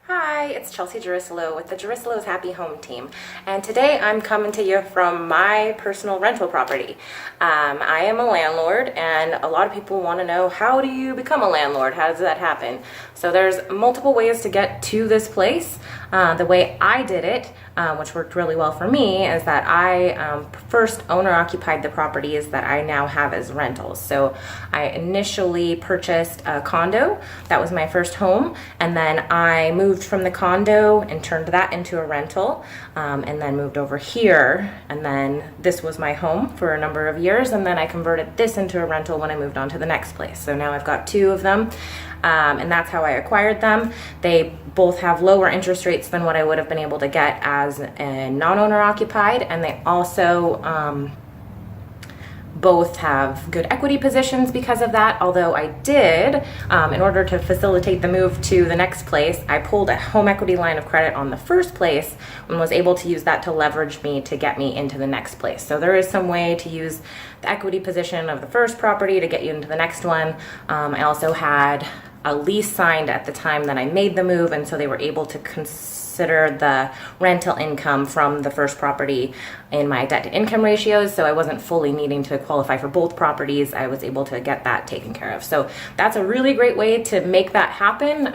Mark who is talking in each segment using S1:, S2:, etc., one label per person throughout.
S1: Hi, it's Chelsea Jerusalem with the Jerusalem's Happy Home Team, and today I'm coming to you from my personal rental property. I am a landlord, and a lot of people want to know, how do you become a landlord? How does that happen? So there's multiple ways to get to this place. The way I did it, which worked really well for me, is that I first owner-occupied the properties that I now have as rentals. So I initially purchased a condo. That was my first home, and then I moved from the condo and turned that into a rental, and then moved over here, and then this was my home for a number of years, and then I converted this into a rental when I moved on to the next place. So now I've got two of them, and that's how I acquired them. They both have lower interest rates than what I would have been able to get as a non-owner occupied, and they also both have good equity positions because of that. Although I did, in order to facilitate the move to the next place, I pulled a home equity line of credit on the first place and was able to use that to leverage me to get me into the next place. So there is some way to use the equity position of the first property to get you into the next one. I also had a lease signed at the time that I made the move, and so they were able to consider the rental income from the first property in my debt to income ratios, so I wasn't fully needing to qualify for both properties. I was able to get that taken care of. So that's a really great way to make that happen.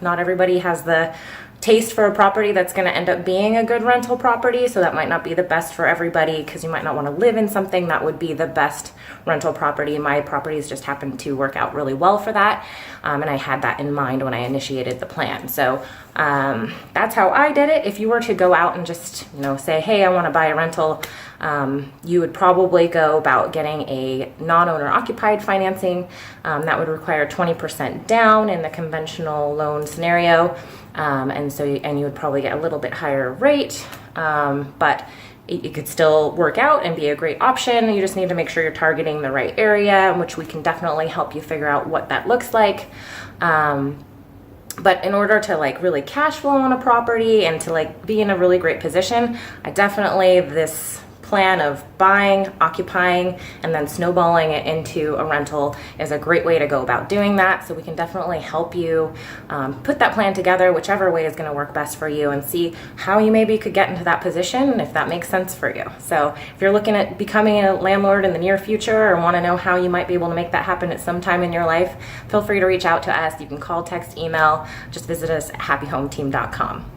S1: Not everybody has the taste for a property that's going to end up being a good rental property, so that might not be the best for everybody, because you might not want to live in something that would be the best rental property. My properties just happened to work out really well for that, and I had that in mind when I initiated the plan. So that's how I did it. If you were to go out and just say, hey, I want to buy a rental, you would probably go about getting a non-owner occupied financing. That would require 20% down in the conventional loan scenario, and you would probably get a little bit higher rate, but it could still work out and be a great option. You just need to make sure you're targeting the right area, which we can definitely help you figure out what that looks like. But in order to really cash flow on a property and to be in a really great position, this plan of buying, occupying, and then snowballing it into a rental is a great way to go about doing that. So we can definitely help you put that plan together, whichever way is going to work best for you, and see how you maybe could get into that position if that makes sense for you. So if you're looking at becoming a landlord in the near future, or want to know how you might be able to make that happen at some time in your life, feel free to reach out to us. You can call, text, email. Just visit us at happyhometeam.com.